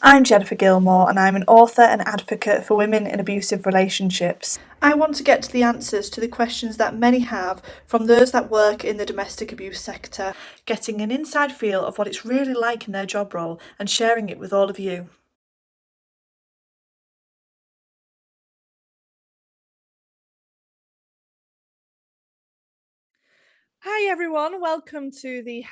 I'm Jennifer Gilmour and I'm an author and advocate for women in abusive relationships. I want to get to the answers to the questions that many have from those that work in the domestic abuse sector, getting an inside feel of what it's really like in their job role and sharing it with all of you. Hi everyone, welcome to the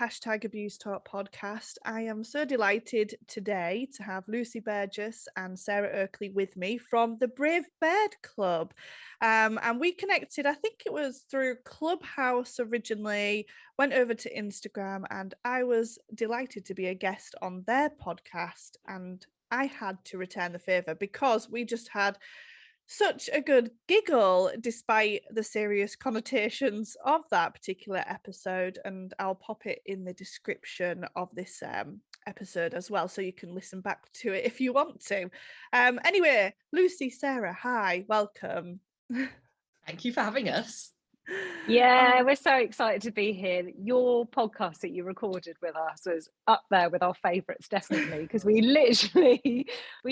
#Abuse Talk podcast. I am so delighted today to have Lucy Burgess and Sarah Oakley with me from the Brave Bird Club. And we connected, I think it was through Clubhouse originally, went over to Instagram, and I was delighted to be a guest on their podcast. And I had to return the favour because we just had such a good giggle despite the serious connotations of that particular episode, and I'll pop it in the description of this episode as well so you can listen back to it if you want to. Anyway, Lucy, Sarah, hi, welcome. Thank you for having us. Yeah, we're so excited to be here. Your podcast that you recorded with us was up there with our favourites, definitely, because we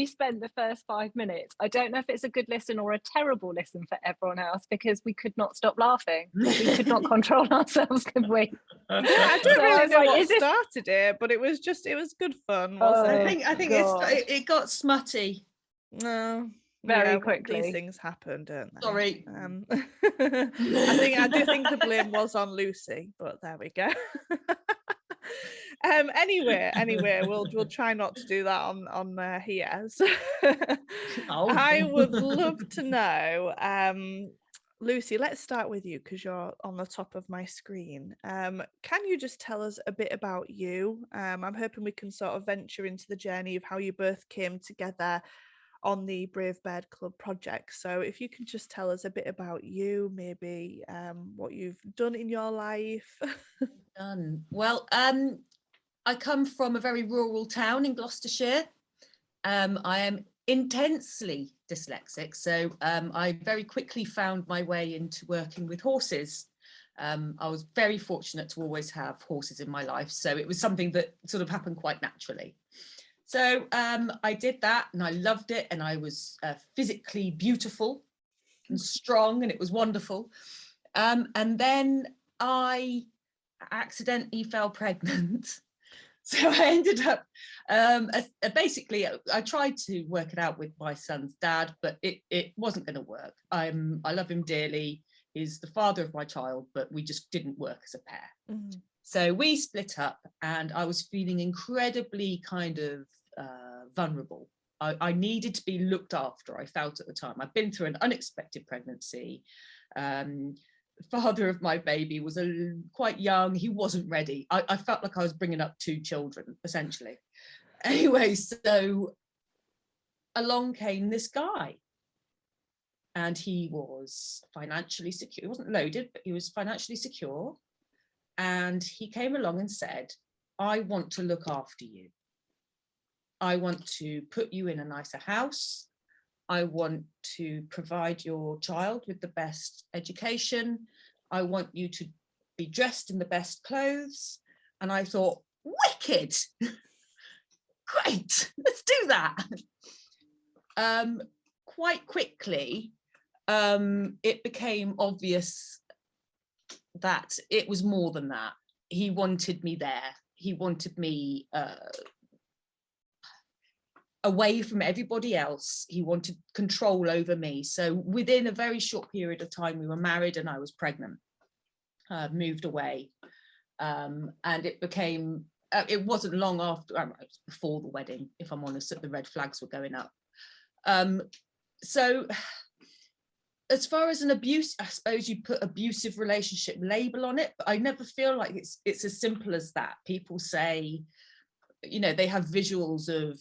spent the first 5 minutes. I don't know if it's a good listen or a terrible listen for everyone else, because we could not stop laughing. We could not control ourselves, could we? Yeah, I don't really know what started it, but it was good fun, wasn't it? I think it got smutty. No. Very quickly. These things happen, don't they? Sorry. I do think the blame was on Lucy, but there we go. Anyway, we'll try not to do that on here. So I would love to know, Lucy, let's start with you because you're on the top of my screen. Can you just tell us a bit about you? I'm hoping we can sort of venture into the journey of how you both came together on the Brave Bird Club project. So if you can just tell us a bit about you, maybe what you've done in your life. Well, I come from a very rural town in Gloucestershire. I am intensely dyslexic, so I very quickly found my way into working with horses. I was very fortunate to always have horses in my life, so it was something that sort of happened quite naturally. So I did that and I loved it, and I was physically beautiful and strong, and it was wonderful. And then I accidentally fell pregnant. So I ended up, basically, I tried to work it out with my son's dad, but it wasn't going to work. I love him dearly. He's the father of my child, but we just didn't work as a pair. Mm-hmm. So we split up, and I was feeling incredibly kind of vulnerable. I needed to be looked after, I felt at the time. I'd been through an unexpected pregnancy. The father of my baby was quite young. He wasn't ready. I felt like I was bringing up 2 children, essentially. Anyway, so along came this guy. And he was financially secure. He wasn't loaded, but he was financially secure. And he came along and said, I want to look after you. I want to put you in a nicer house. I want to provide your child with the best education. I want you to be dressed in the best clothes. And I thought, wicked, great, let's do that. Quite quickly, it became obvious that it was more than that. He wanted me there. He wanted me away from everybody else. He wanted control over me. So within a very short period of time, we were married and I was pregnant, moved away. And it became, it wasn't long after, it was before the wedding, if I'm honest, that the red flags were going up. So as far as an abuse, I suppose you put abusive relationship label on it, but I never feel like it's as simple as that. People say, you know, they have visuals of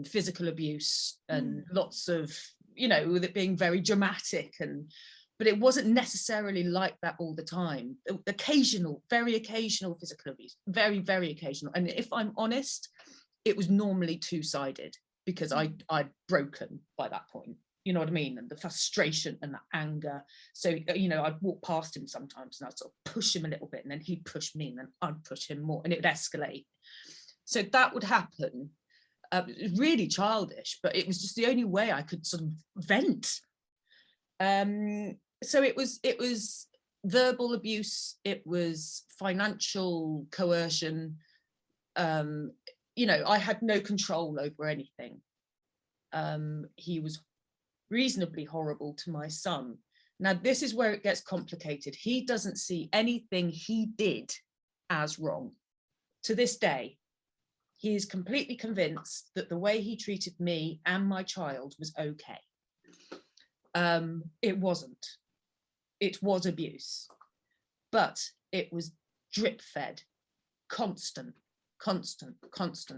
physical abuse and lots of, you know, with it being very dramatic, but it wasn't necessarily like that all the time. Occasional, very occasional physical abuse, very, very occasional. And if I'm honest, it was normally 2-sided because I'd broken by that point. You know what I mean? And the frustration and the anger. So, you know, I'd walk past him sometimes and I'd sort of push him a little bit, and then he'd push me, and then I'd push him more, and it would escalate. So that would happen. It was really childish, but it was just the only way I could sort of vent. So it was verbal abuse, it was financial coercion. You know, I had no control over anything. He was reasonably horrible to my son. Now, this is where it gets complicated. He doesn't see anything he did as wrong. To this day, he is completely convinced that the way he treated me and my child was okay. It wasn't. It was abuse, but it was drip fed, constant.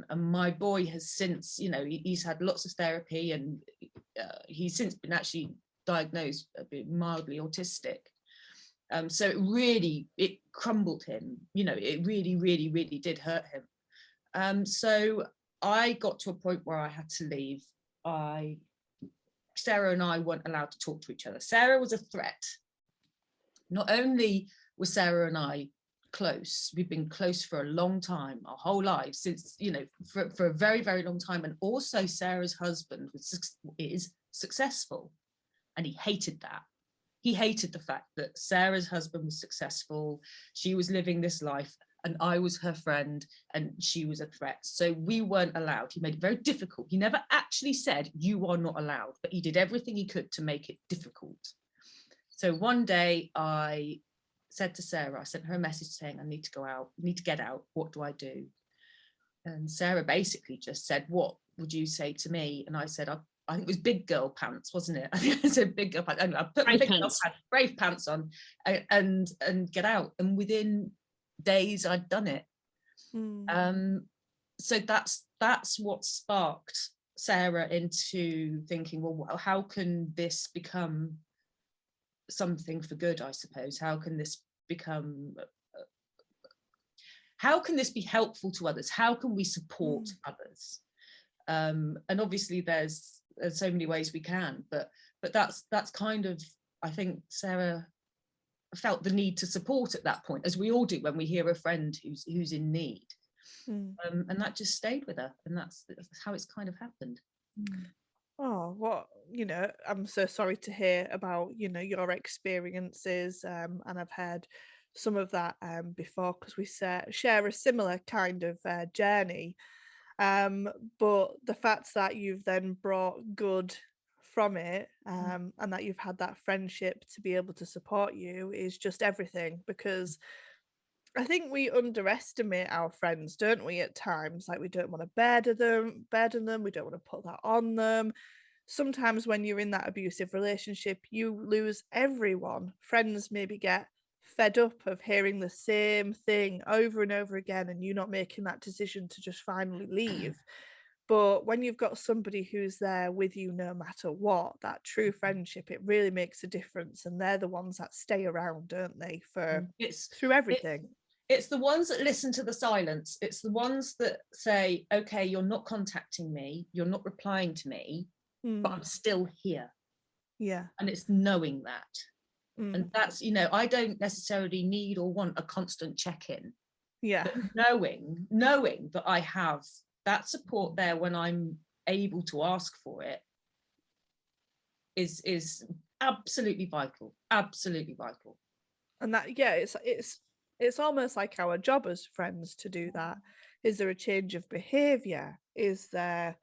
And my boy has since, you know, he's had lots of therapy, and he's since been actually diagnosed a bit mildly autistic. So it crumbled him, you know, it really did hurt him. So I got to a point where I had to leave. Sarah and I weren't allowed to talk to each other. Sarah was a threat. Not only were Sarah and I close, we've been close for a long time, our whole lives, since, you know, for a very long time. And also Sarah's husband is successful, and he hated that. He hated the fact that Sarah's husband was successful, she was living this life, and I was her friend, and she was a threat. So we weren't allowed. He made it very difficult. He never actually said, you are not allowed, but he did everything he could to make it difficult. So one day I said to Sarah, I sent her a message saying, I need to go out, I need to get out, what do I do? And Sarah basically just said, what would you say to me? And I said, I think it was big girl pants, wasn't it? I think I said big girl pants. I put my big girl pants, brave pants on, and get out. And within days I'd done it. So that's what sparked Sarah into thinking, well, how can this become something for good, I suppose? How can this become, how can this be helpful to others? How can we support others? And obviously there's so many ways we can, but that's kind of, I think Sarah felt the need to support at that point, as we all do when we hear a friend who's in need. And that just stayed with her, and that's how it's kind of happened. Oh, what, you know, I'm so sorry to hear about, you know, your experiences, and I've heard some of that before, because we share a similar kind of journey. But the fact that you've then brought good from it, and that you've had that friendship to be able to support you, is just everything. Because I think we underestimate our friends, don't we, at times? Like, we don't want to burden them, we don't want to put that on them. Sometimes when you're in that abusive relationship, you lose everyone. Friends maybe get fed up of hearing the same thing over and over again, and you not making that decision to just finally leave. But when you've got somebody who's there with you no matter what, that true friendship, it really makes a difference. And they're the ones that stay around, don't they, through everything. It's the ones that listen to the silence. It's the ones that say, okay, you're not contacting me, you're not replying to me, but I'm still here. Yeah. And it's knowing that. And that's, you know, I don't necessarily need or want a constant check-in. Yeah. But knowing that I have that support there when I'm able to ask for it is absolutely vital. Absolutely vital. And that, yeah, it's almost like our job as friends to do that. Is there a change of behaviour? Is there,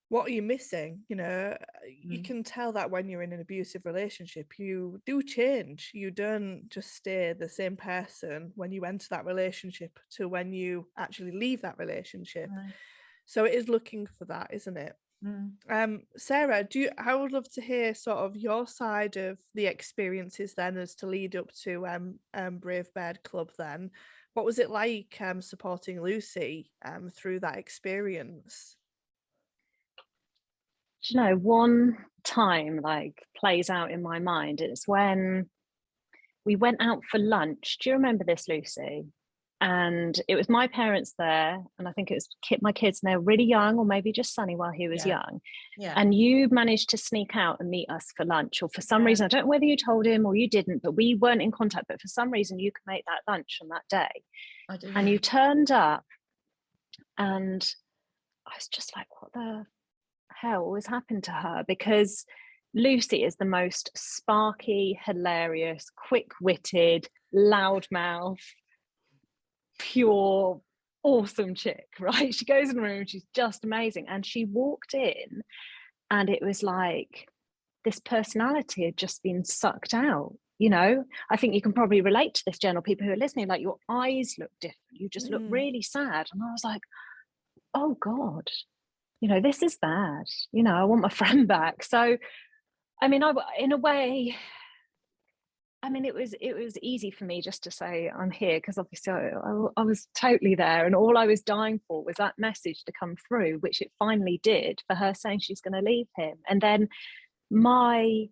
what are you missing? You know, you can tell that when you're in an abusive relationship, you do change. You don't just stay the same person when you enter that relationship to when you actually leave that relationship. Right. So it is looking for that, isn't it? Sarah, I would love to hear sort of your side of the experiences then, as to lead up to Brave Bird Club then. What was it like supporting Lucy through that experience? You know, one time like plays out in my mind. It's when we went out for lunch. Do you remember this, Lucy? And it was my parents there, and I think it was my kids, and they were really young, or maybe just Sonny while he was young. Yeah. And you managed to sneak out and meet us for lunch, or for some reason, I don't know whether you told him or you didn't, but we weren't in contact, but for some reason you could make that lunch on that day. I do. And you turned up, and I was just like, what the hell has happened to her? Because Lucy is the most sparky, hilarious, quick-witted, loudmouth, pure, awesome chick, right? She goes in the room, she's just amazing. And she walked in and it was like this personality had just been sucked out. You know, I think you can probably relate to this, Jen, or people who are listening, like your eyes look different. You just look really sad. And I was like, oh God, you know, this is bad. You know, I want my friend back. So, I mean, in a way, I mean, it was easy for me just to say I'm here, because obviously I was totally there, and all I was dying for was that message to come through, which it finally did, for her saying she's going to leave him. And then when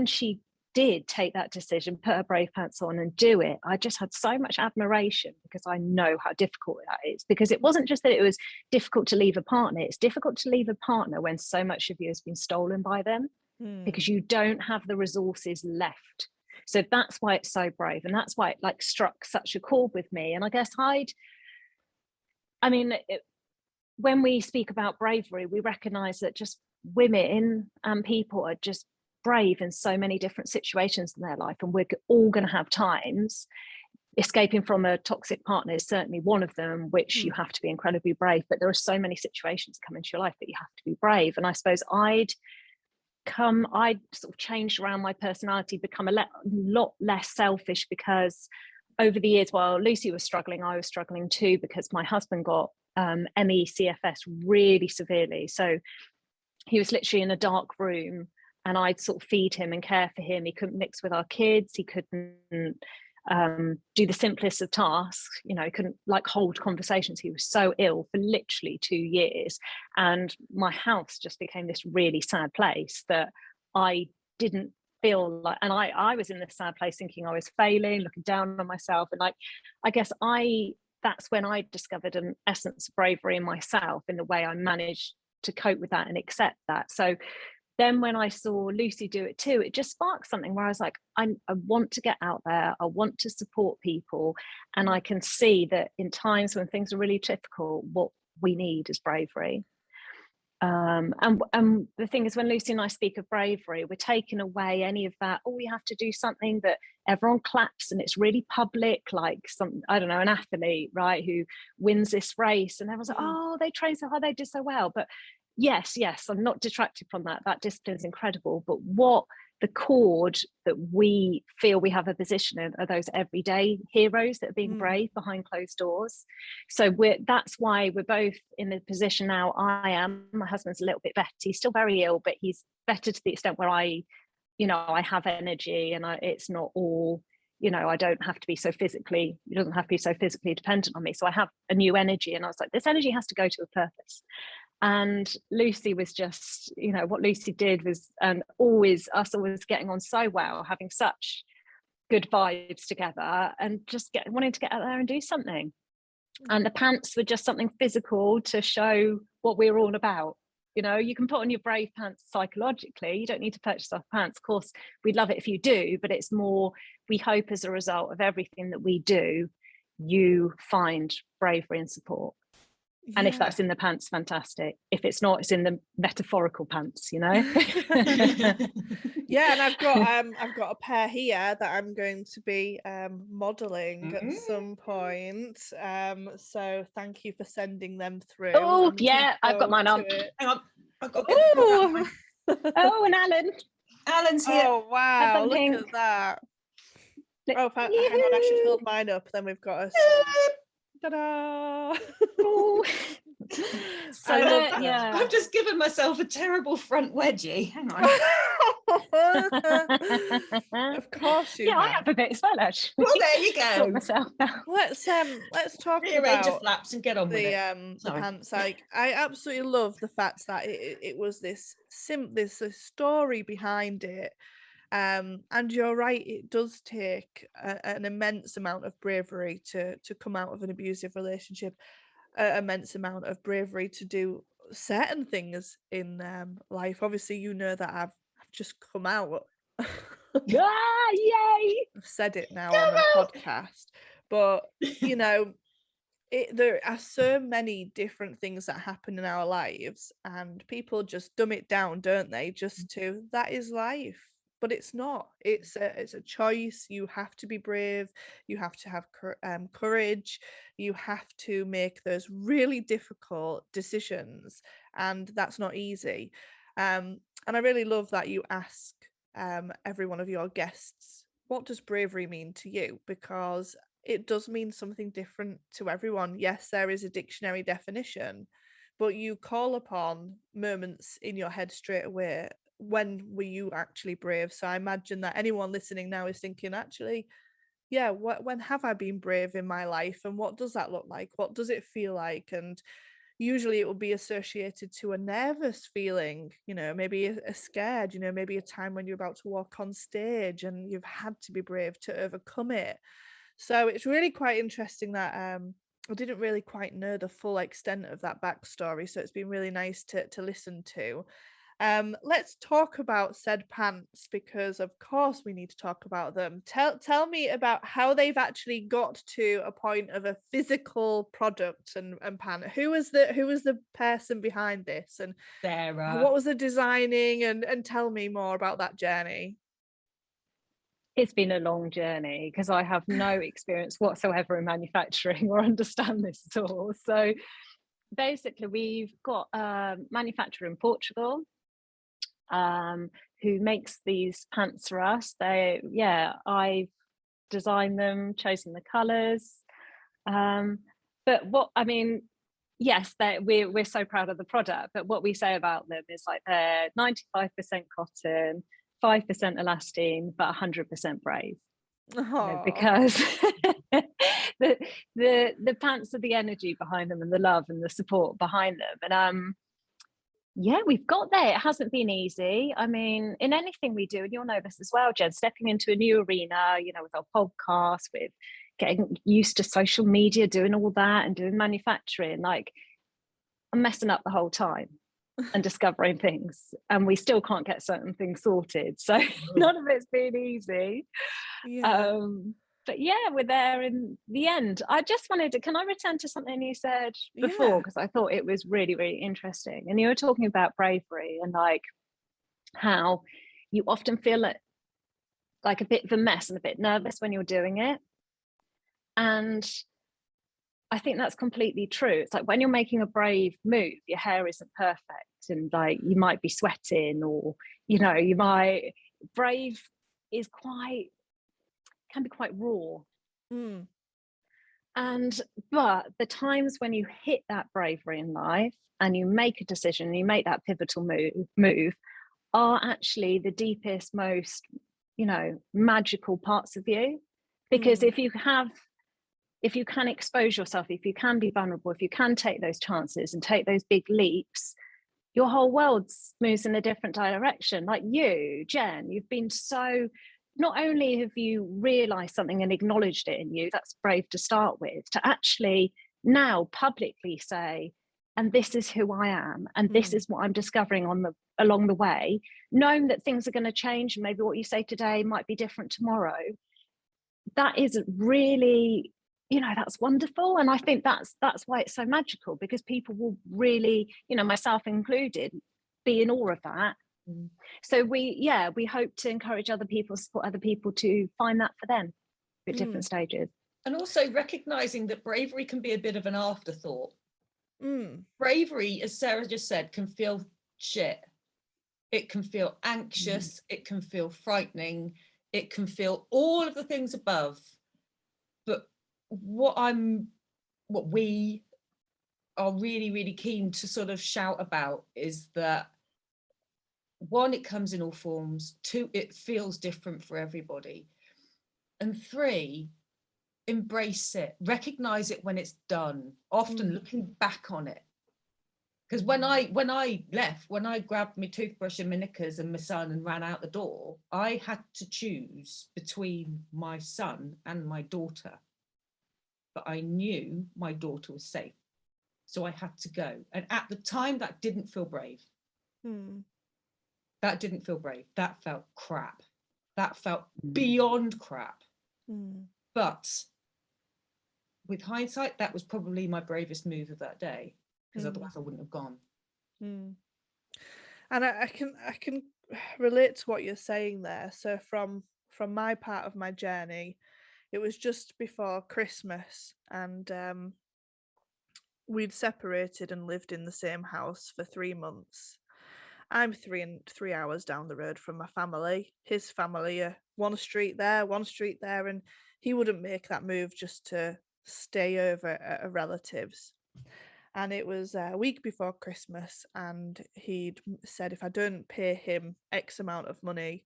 she did take that decision, put her brave pants on and do it, I just had so much admiration, because I know how difficult that is. Because it wasn't just that it was difficult to leave a partner, it's difficult to leave a partner when so much of you has been stolen by them, because you don't have the resources left. So that's why it's so brave, and that's why it like struck such a chord with me. And I guess when we speak about bravery, we recognize that just women and people are just brave in so many different situations in their life, and we're all going to have times. Escaping from a toxic partner is certainly one of them, which you have to be incredibly brave, but there are so many situations come into your life that you have to be brave. And I suppose I'd sort of changed around my personality, become a lot less selfish, because over the years while Lucy was struggling, I was struggling too, because my husband got ME/CFS really severely. So he was literally in a dark room, and I'd sort of feed him and care for him. He couldn't mix with our kids. He couldn't do the simplest of tasks. You know, he couldn't like hold conversations. He was so ill for literally 2 years. And my house just became this really sad place that I didn't feel like, and I was in this sad place thinking I was failing, looking down on myself. And like, I guess that's when I discovered an essence of bravery in myself, in the way I managed to cope with that and accept that. So then when I saw Lucy do it too, it just sparked something where I was like, I want to get out there. I want to support people. And I can see that in times when things are really difficult, what we need is bravery. And the thing is, when Lucy and I speak of bravery, we're taking away any of that, oh, we have to do something that everyone claps and it's really public, like an athlete, right, who wins this race and everyone's like, oh, they train so hard, they did so well. But yes, I'm not detracted from that. That discipline is incredible. But what the chord that we feel we have a position in are those everyday heroes that are being brave behind closed doors. So that's why we're both in the position now. My husband's a little bit better. He's still very ill, but he's better to the extent where I have energy, and it's not all, I don't have to be so physically, he doesn't have to be so physically dependent on me. So I have a new energy, and I was like, this energy has to go to a purpose. And Lucy was just, what Lucy did was, and us always getting on so well, having such good vibes together, and just wanting to get out there and do something. And the pants were just something physical to show what we were all about. You can put on your brave pants psychologically. You don't need to purchase our pants. Of course, we'd love it if you do, but it's more, we hope as a result of everything that we do, you find bravery and support. And if that's in the pants, fantastic. If it's not, it's in the metaphorical pants, Yeah, and I've got a pair here that I'm going to be modelling at some point. So thank you for sending them through. Oh yeah, I've got mine on. Hang on, I've got. Oh, and Alan's here. Oh wow, look at that. Hang on, I should hold mine up. Then we've got a. Ta-da! So I've just given myself a terrible front wedgie. Hang on. Of course you have. I have a bit as well, actually. Well, there you go. Let's talk Rearrange about your flaps and get on with it. The pants. Like, I absolutely love the fact that it was this story behind it. And you're right, it does take an immense amount of bravery to come out of an abusive relationship, an immense amount of bravery to do certain things in life. Obviously, that I've just come out. Yay! I've said it now on the podcast, but there are so many different things that happen in our lives, and people just dumb it down, don't they? Just to that is life. But it's not. It's a choice. You have to be brave. You have to have courage. You have to make those really difficult decisions, and that's not easy. And I really love that you ask every one of your guests, what does bravery mean to you? Because it does mean something different to everyone. Yes, there is a dictionary definition, but you call upon moments in your head straight away. When were you actually brave? So I imagine that anyone listening now is thinking, actually, yeah, when have I been brave in my life? And what does that look like? What does it feel like? And usually it will be associated to a nervous feeling, maybe a scared, maybe a time when you're about to walk on stage and you've had to be brave to overcome it. So it's really quite interesting that I didn't really quite know the full extent of that backstory. So it's been really nice to listen to. Let's talk about said pants, because of course we need to talk about them. Tell me about how they've actually got to a point of a physical product and pant. Who was the person behind this, and Sarah. what was the designing, and tell me more about that journey. It's been a long journey because I have no experience whatsoever in manufacturing or understand this at all. So basically, we've got a manufacturer in Portugal who makes these pants for us. I've designed them, chosen the colours. But what I mean, yes, we're so proud of the product. But what we say about them is like they're 95% cotton, 5% elastine, but 100% brave. Because the pants are the energy behind them and the love and the support behind them. And we've got there. It hasn't been easy. I mean, in anything we do, and you'll know this as well, Jen, stepping into a new arena, with our podcast, with getting used to social media, doing all that and doing manufacturing, like I'm messing up the whole time and discovering things, and we still can't get certain things sorted. So none of it's been easy. Yeah. But we're there in the end. I just wanted to, can I return to something you said before? Because I thought it was really, really interesting. And you were talking about bravery and like how you often feel like a bit of a mess and a bit nervous when you're doing it. And I think that's completely true. It's like when you're making a brave move, your hair isn't perfect and like you might be sweating, or you might, brave is can be quite raw. But the times when you hit that bravery in life and you make a decision, you make that pivotal move are actually the deepest, most magical parts of you. Because if you can expose yourself, if you can be vulnerable, if you can take those chances and take those big leaps, your whole world moves in a different direction. Like you, Jen, you've been so, not only have you realized something and acknowledged it in you, that's brave to start with, to actually now publicly say, and this is who I am, and this is what I'm discovering along the way, knowing that things are going to change, and maybe what you say today might be different tomorrow. That is really, that's wonderful. And I think that's why it's so magical, because people will really, myself included, be in awe of that. So we hope to encourage other people, support other people to find that for them at different stages. And also recognizing that bravery can be a bit of an afterthought. Bravery, as Sarah just said, can feel shit. It can feel anxious. It can feel frightening. It can feel all of the things above. But what we are really, really keen to sort of shout about is that, one, it comes in all forms. Two, it feels different for everybody. And three, embrace it, recognize it when it's done, often looking back on it. Because when I left, when I grabbed my toothbrush and my knickers and my son and ran out the door, I had to choose between my son and my daughter. But I knew my daughter was safe. So I had to go. And at the time, that didn't feel brave. That didn't feel brave. That felt crap. That felt beyond crap. But with hindsight, that was probably my bravest move of that day, because otherwise I wouldn't have gone. And I can relate to what you're saying there. So from my part of my journey, it was just before Christmas, and we'd separated and lived in the same house for 3 months. I'm 3 hours down the road from my family. His family are one street there, and he wouldn't make that move just to stay over at a relative's. And it was a week before Christmas, and he'd said if I don't pay him X amount of money,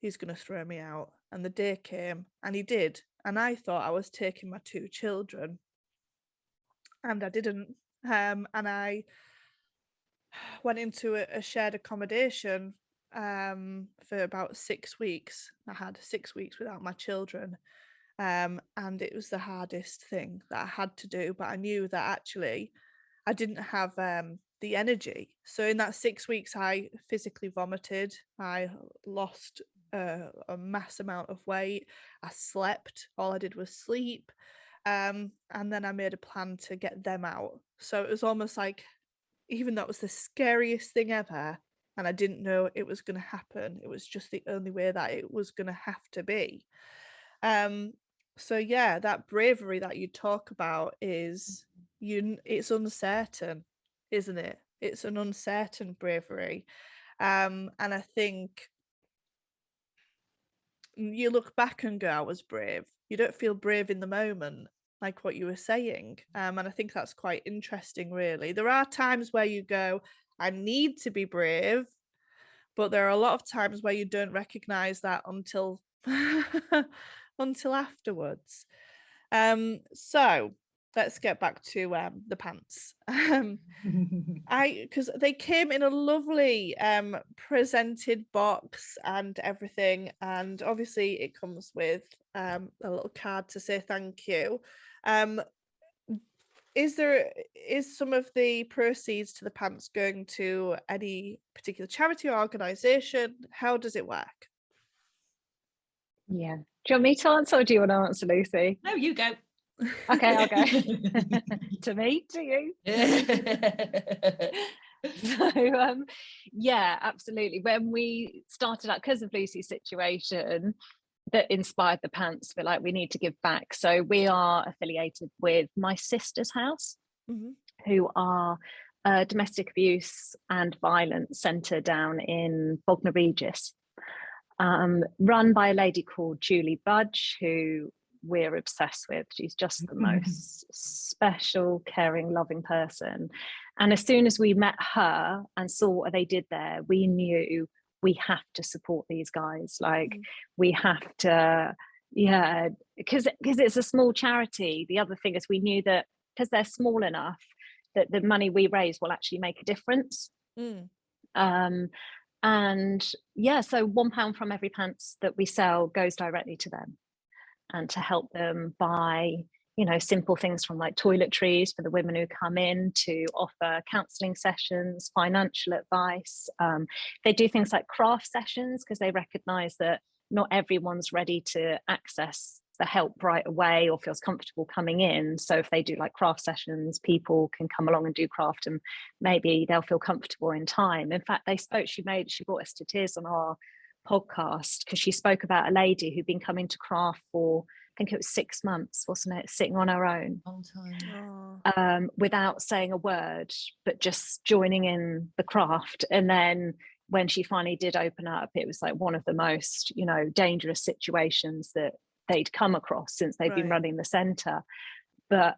he's going to throw me out. And the day came, and he did. And I thought I was taking my 2 children, and I didn't. And I went into a shared accommodation for about 6 weeks. I had 6 weeks without my children. And it was the hardest thing that I had to do. But I knew that actually I didn't have the energy. So in that 6 weeks, I physically vomited. I lost a mass amount of weight. I slept. All I did was sleep. And then I made a plan to get them out. So it was almost like, even though it was the scariest thing ever, and I didn't know it was going to happen, it was just the only way that it was going to have to be. So yeah, that bravery that you talk about is it's uncertain, isn't it? It's an uncertain bravery. And I think you look back and go, I was brave. You don't feel brave in the moment, like what you were saying. And I think that's quite interesting, really. There are times where you go, I need to be brave, but there are a lot of times where you don't recognize that until until afterwards. So let's get back to the pants. Because they came in a lovely presented box and everything, and obviously it comes with a little card to say thank you. Is some of the proceeds to the pants going to any particular charity or organisation? How does it work? Yeah. Do you want me to answer, or do you want to answer, Lucy? No, you go. Okay, I'll go. To me, to you. So yeah, absolutely. When we started out, because of Lucy's situation that inspired the pants, we're like, we need to give back. So we are affiliated with My Sister's House, who are a domestic abuse and violence centre down in Bognor Regis, run by a lady called Julie Budge, who we're obsessed with. She's just the most special, caring, loving person. And as soon as we met her and saw what they did there, we knew we have to support these guys. Like, we have to, yeah, because it's a small charity. The other thing is, we knew that because they're small enough, that the money we raise will actually make a difference. And yeah, so £1 from every pants that we sell goes directly to them, and to help them buy, you know, simple things from like toiletries for the women who come in, to offer counselling sessions, financial advice. They do things like craft sessions, because they recognise that not everyone's ready to access the help right away or feels comfortable coming in. So if they do like craft sessions, people can come along and do craft, and maybe they'll feel comfortable in time. In fact, she brought us to tears on our podcast, because she spoke about a lady who'd been coming to craft for, I think it was 6 months, wasn't it, sitting on her own, Long time. without saying a word, but just joining in the craft. And then when she finally did open up, it was like one of the most, you know, dangerous situations that they'd come across since they'd been running the centre. But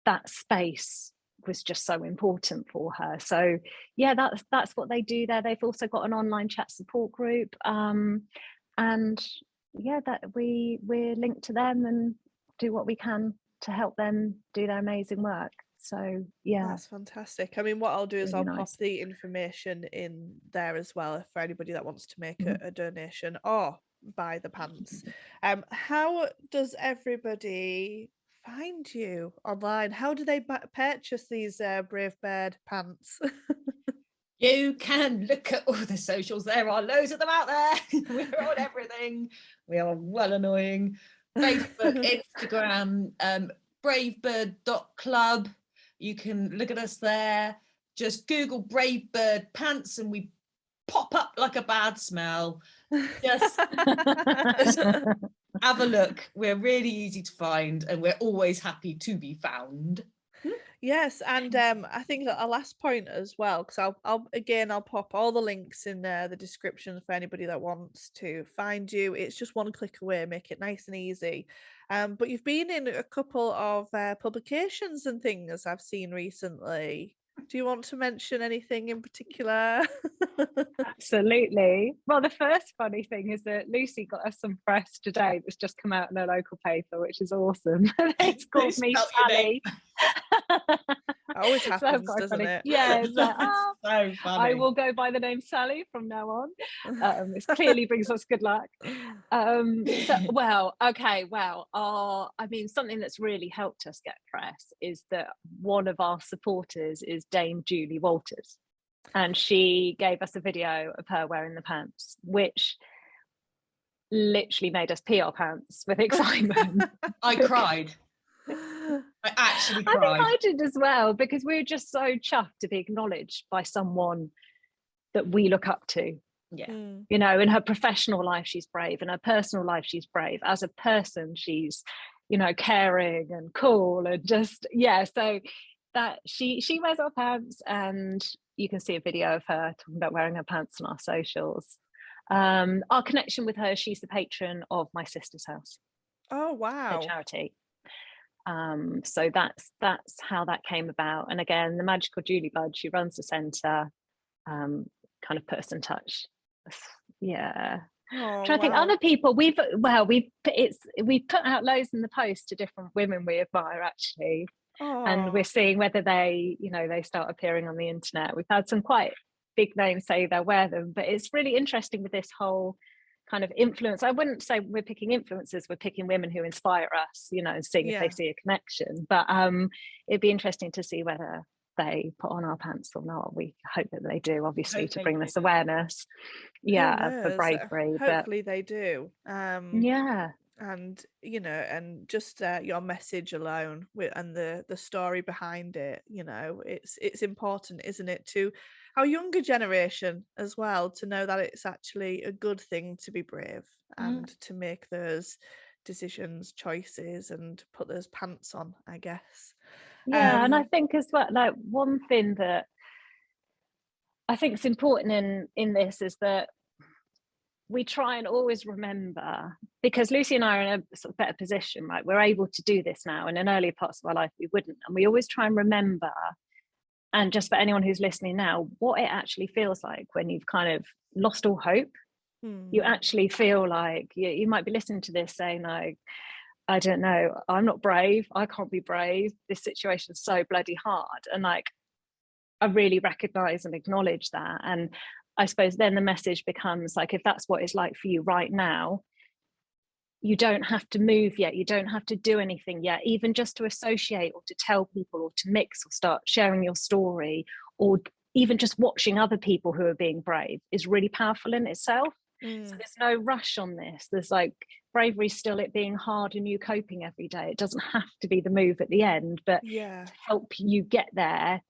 that space was just so important for her. So yeah, that's what they do there. They've also got an online chat support group, and yeah, that we're linked to them and do what we can to help them do their amazing work. So yeah, that's fantastic. I mean, what I'll do is really I'll pop the information in there as well for anybody that wants to make a donation or buy the pants. How does everybody find you online? How do they purchase these Brave Bird pants? You can look at all the socials. There are loads of them out there. We're on everything. We are well annoying. Facebook, Instagram. bravebird.club. You can look at us there. Just Google Brave Bird pants and we pop up like a bad smell. Just have a look. We're really easy to find and we're always happy to be found. Yes, and I think that our last point as well, because I'll pop all the links in the description for anybody that wants to find you. It's just one click away, make it nice and easy. But you've been in a couple of publications and things I've seen recently. Do you want to mention anything in particular? Absolutely. Well, the first funny thing is that Lucy got us some press today that's just come out in a local paper, which is awesome. It's called me Sally. It always happens, doesn't it? Yeah, it's like, so funny. I will go by the name Sally from now on. This clearly brings us good luck. I mean, something that's really helped us get press is that one of our supporters is Dame Julie Walters. And she gave us a video of her wearing the pants, which literally made us pee our pants with excitement. I cried. I actually cried. I think I did as well, because we were just so chuffed to be acknowledged by someone that we look up to. Yeah. You know, in her professional life, she's brave. In her personal life, she's brave. As a person, she's, you know, caring and cool and just, yeah. So that she wears our pants, and you can see a video of her talking about wearing her pants on our socials. Our connection with her, she's the patron of my sister's house. Oh, wow. Her charity. So that's how that came about. And again, the magical Julie Bud, she runs the centre, kind of put us in touch. Yeah. Oh, I think other people we've put out loads in the post to different women we admire, actually. And we're seeing whether they start appearing on the internet. We've had some quite big names say they'll wear them, but it's really interesting with this whole kind of influence. I wouldn't say we're picking influencers, we're picking women who inspire us, you know, seeing if they see a connection. But it'd be interesting to see whether they put on our pants or not. We hope that they do, obviously, to bring this awareness for bravery. Hopefully they do. Yeah. And you know, and just your message alone and the story behind it, you know, it's important, isn't it, to our younger generation as well, to know that it's actually a good thing to be brave and to make those decisions, choices, and put those pants on, I guess. Yeah, and I think as well, like, one thing that I think is important in this is that we try and always remember, because Lucy and I are in a sort of better position, right? We're able to do this now, and in earlier parts of our life we wouldn't. And we always try and remember, and just for anyone who's listening now, what it actually feels like when you've kind of lost all hope. You actually feel like you might be listening to this saying, like, I don't know, I'm not brave, I can't be brave, this situation's so bloody hard. And like, I really recognize and acknowledge that. And I suppose then the message becomes like, if that's what it's like for you right now, you don't have to move yet, you don't have to do anything yet, even just to associate or to tell people or to mix or start sharing your story, or even just watching other people who are being brave is really powerful in itself. So there's no rush on this. There's like, bravery still it being hard and you coping every day. It doesn't have to be the move at the end, but to help you get there,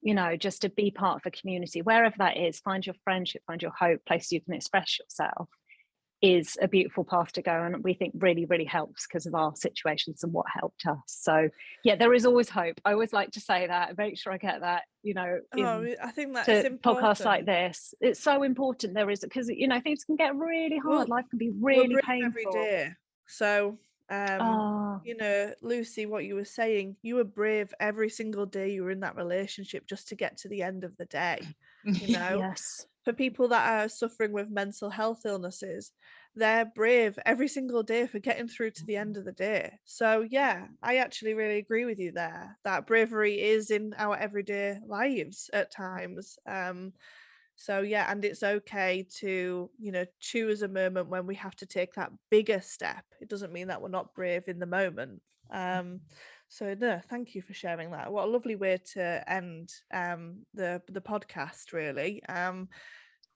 you know, just to be part of a community, wherever that is, find your friendship, find your hope, place you can express yourself, is a beautiful path to go, and we think really, really helps because of our situations and what helped us. So yeah, there is always hope. I always like to say that, make sure I get that, you know, I think that's important. Podcasts like this, it's so important. There is, because, you know, things can get really hard, life can be really painful every day. So you know, Lucy, what you were saying, you were brave every single day you were in that relationship just to get to the end of the day, you know. Yes. For people that are suffering with mental health illnesses, they're brave every single day for getting through to the end of the day. So yeah, I actually really agree with you there, that bravery is in our everyday lives at times. So yeah, and it's okay to, you know, choose a moment when we have to take that bigger step. It doesn't mean that we're not brave in the moment. So no, thank you for sharing that. What a lovely way to end the podcast, really.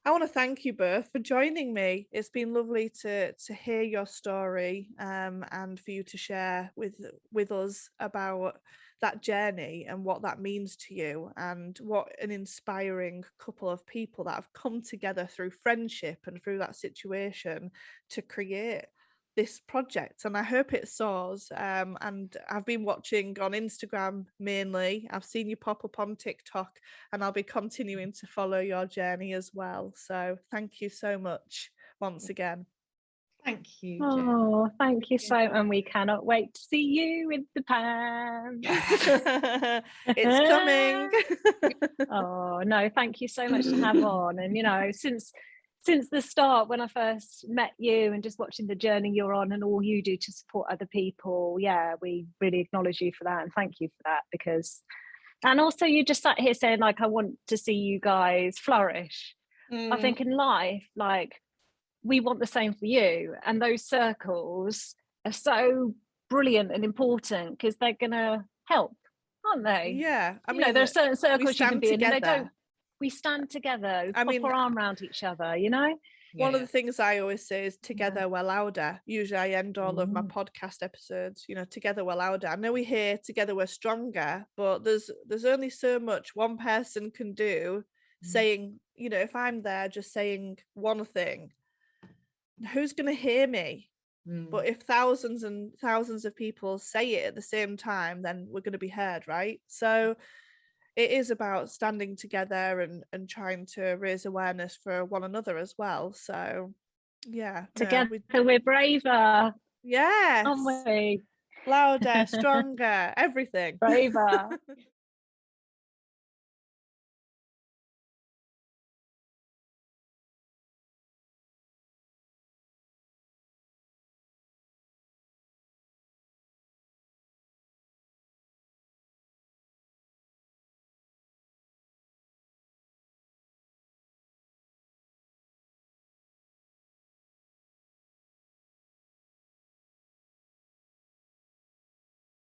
I want to thank you both for joining me. It's been lovely to hear your story, and for you to share with us about that journey and what that means to you, and what an inspiring couple of people that have come together through friendship and through that situation to create this project. And I hope it soars. And I've been watching on Instagram mainly. I've seen you pop up on TikTok, and I'll be continuing to follow your journey as well. So thank you so much once again. Thank you, Jen. Oh, thank you so, and we cannot wait to see you with the pants. It's coming. Oh no, thank you so much to have on. And you know, since the start, when I first met you and just watching the journey you're on and all you do to support other people, yeah, we really acknowledge you for that and thank you for that. Because, and also you just sat here saying like, I want to see you guys flourish. I think in life, like, we want the same for you, and those circles are so brilliant and important because they're gonna help, aren't they? Yeah, I mean, you know, there are certain circles you can be in, and they together. don't. We stand together, I pop mean, our arm around each other. You know, one of the things I always say is together we're louder. Usually I end all of my podcast episodes, you know, together we're louder. I know we hear together we're stronger, but there's only so much one person can do saying, you know, if I'm there just saying one thing, who's going to hear me? But if thousands and thousands of people say it at the same time, then we're going to be heard, right? So it is about standing together and trying to raise awareness for one another as well. So yeah, together we're braver. Yes, aren't we? Louder, stronger, everything. Braver.